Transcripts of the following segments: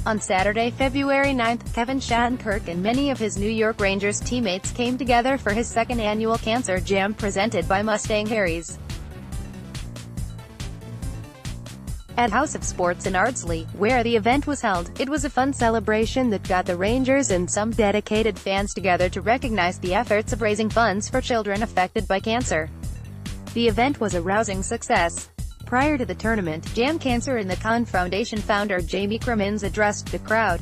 On Saturday, February 9, Kevin Shattenkirk and many of his New York Rangers teammates came together for his second annual Kancer Jam presented by Mustang Harry's at House of Sports in Ardsley, where the event was held. It was a fun celebration that got the Rangers and some dedicated fans together to recognize the efforts of raising funds for children affected by cancer. The event was a rousing success. Prior to the tournament, Jam Cancer in the Con Foundation founder Jamey Crimmins addressed the crowd.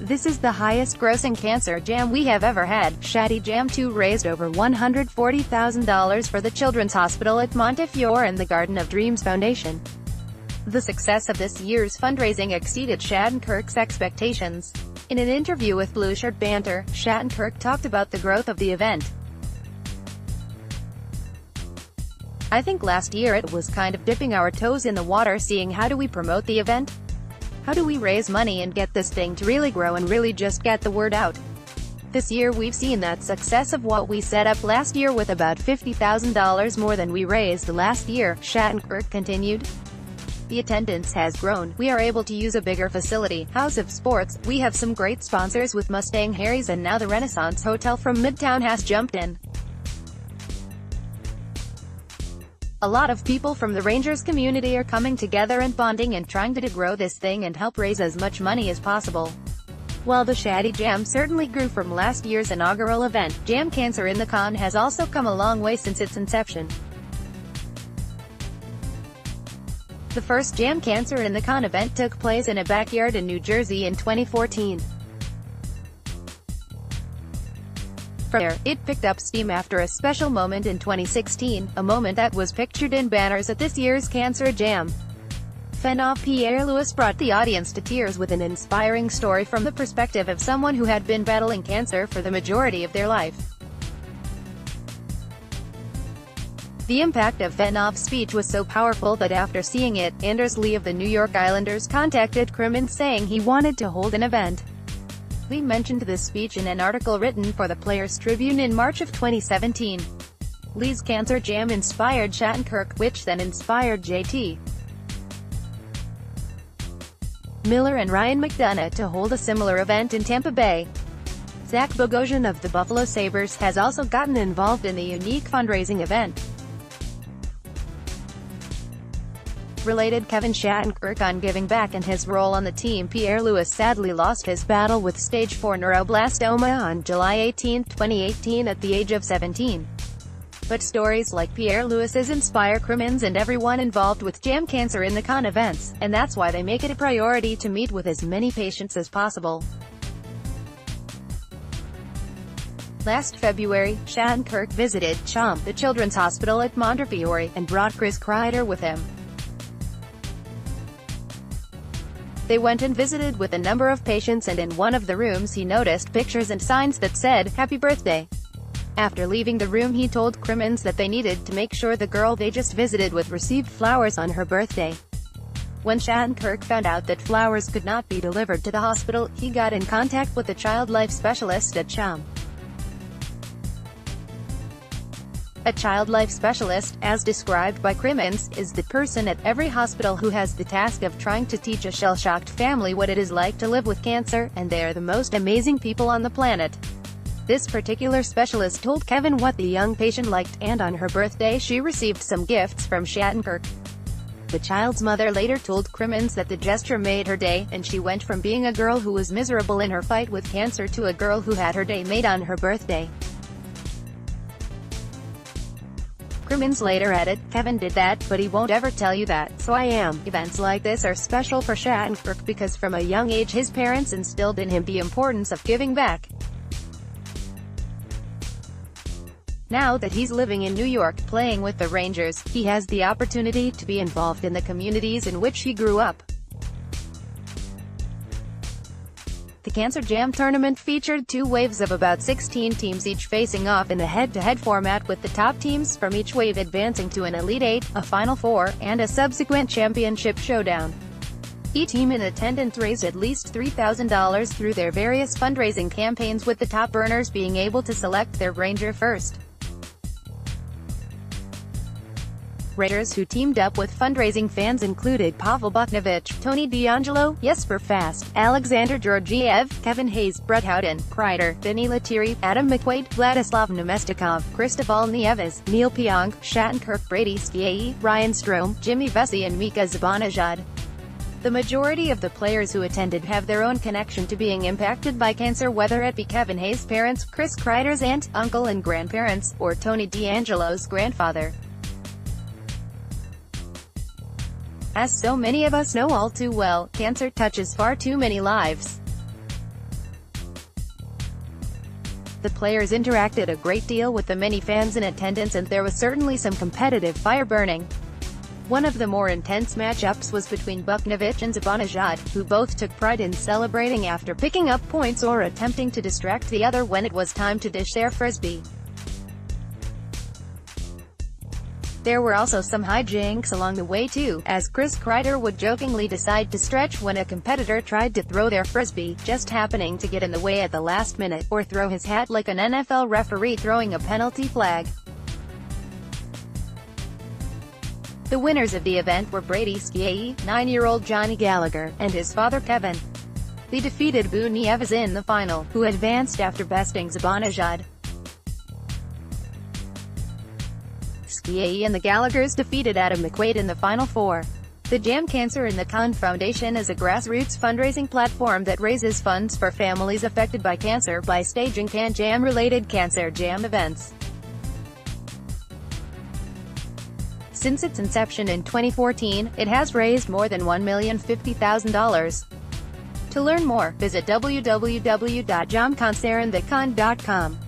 "This is the highest-grossing Kancer Jam we have ever had." Shatty Jam 2 raised over $140,000 for the Children's Hospital at Montefiore and the Garden of Dreams Foundation. The success of this year's fundraising exceeded Shattenkirk's expectations. In an interview with Blue Shirt Banter, Shattenkirk talked about the growth of the event. "I think last year it was kind of dipping our toes in the water, seeing how do we promote the event? How do we raise money and get this thing to really grow and really just get the word out? This year we've seen that success of what we set up last year with about $50,000 more than we raised last year," Shattenkirk continued. "The attendance has grown. We are able to use a bigger facility, House of Sports. We have some great sponsors with Mustang Harry's, and now the Renaissance Hotel from Midtown has jumped in. A lot of people from the Rangers community are coming together and bonding and trying to grow this thing and help raise as much money as possible." While the Shatty Jam certainly grew from last year's inaugural event, Jam Cancer in the Con has also come a long way since its inception. The first Jam Cancer in the Con event took place in a backyard in New Jersey in 2014. From there, it picked up steam after a special moment in 2016, a moment that was pictured in banners at this year's Kancer Jam. Phenom Pierre-Louis brought the audience to tears with an inspiring story from the perspective of someone who had been battling cancer for the majority of their life. The impact of Phenom's speech was so powerful that after seeing it, Ardsley of the New York Islanders contacted Crimmins saying he wanted to hold an event. Lee mentioned this speech in an article written for the Players Tribune in March of 2017. Lee's Kancer Jam inspired Shattenkirk, which then inspired JT Miller and Ryan McDonough to hold a similar event in Tampa Bay. Zach Bogosian of the Buffalo Sabres has also gotten involved in the unique fundraising event. Related Kevin Shattenkirk on giving back and his role on the team. Pierre-Louis sadly lost his battle with stage 4 neuroblastoma on July 18, 2018 at the age of 17. But stories like Pierre-Louis's inspire Crimmins and everyone involved with Jam Cancer in the Con events, and that's why they make it a priority to meet with as many patients as possible. Last February, Shattenkirk visited CHOM, the Children's Hospital at Montefiore, and brought Chris Kreider with him. They went and visited with a number of patients, and in one of the rooms he noticed pictures and signs that said, "Happy Birthday." After leaving the room he told Crimmins that they needed to make sure the girl they just visited with received flowers on her birthday. When Shattenkirk found out that flowers could not be delivered to the hospital, he got in contact with the child life specialist at CHOM. A child life specialist, as described by Crimmins, is the person at every hospital who has the task of trying to teach a shell-shocked family what it is like to live with cancer, and they are the most amazing people on the planet. This particular specialist told Kevin what the young patient liked, and on her birthday she received some gifts from Shattenkirk. The child's mother later told Crimmins that the gesture made her day, and she went from being a girl who was miserable in her fight with cancer to a girl who had her day made on her birthday. Crimmins later added, "Kevin did that, but he won't ever tell you that, so I am." Events like this are special for Shattenkirk because from a young age his parents instilled in him the importance of giving back. Now that he's living in New York, playing with the Rangers, he has the opportunity to be involved in the communities in which he grew up. The Kancer Jam tournament featured 2 waves of about 16 teams, each facing off in a head-to-head format, with the top teams from each wave advancing to an Elite Eight, a Final Four, and a subsequent championship showdown. Each team in attendance raised at least $3,000 through their various fundraising campaigns, with the top earners being able to select their Ranger first. Raiders who teamed up with fundraising fans included Pavel Buchnevich, Tony D'Angelo, Jesper Fast, Alexander Georgiev, Kevin Hayes, Brett Howden, Kreider, Vinny Lettieri, Adam McQuaid, Vladislav Nemestikov, Cristobal Nieves, Neil Pionk, Shattenkirk, Brady Skiae, Ryan Strome, Jimmy Vesey and Mika Zibanejad. The majority of the players who attended have their own connection to being impacted by cancer, whether it be Kevin Hayes' parents, Chris Kreider's aunt, uncle and grandparents, or Tony D'Angelo's grandfather. As so many of us know all too well, cancer touches far too many lives. The players interacted a great deal with the many fans in attendance, and there was certainly some competitive fire burning. One of the more intense matchups was between Buchnevich and Zibanejad, who both took pride in celebrating after picking up points or attempting to distract the other when it was time to dish their frisbee. There were also some hijinks along the way too, as Chris Kreider would jokingly decide to stretch when a competitor tried to throw their frisbee, just happening to get in the way at the last minute, or throw his hat like an NFL referee throwing a penalty flag. The winners of the event were Brady Skiae, 9-year-old Johnny Gallagher, and his father Kevin. They defeated Bu Nieves in the final, who advanced after besting Zibanejad. Skiae and the Gallaghers defeated Adam McQuaid in the Final Four. The Jam Cancer and the Con Foundation is a grassroots fundraising platform that raises funds for families affected by cancer by staging Kancer Jam-related Kancer Jam events. Since its inception in 2014, it has raised more than $1,050,000. To learn more, visit www.jamcancerandthecon.com.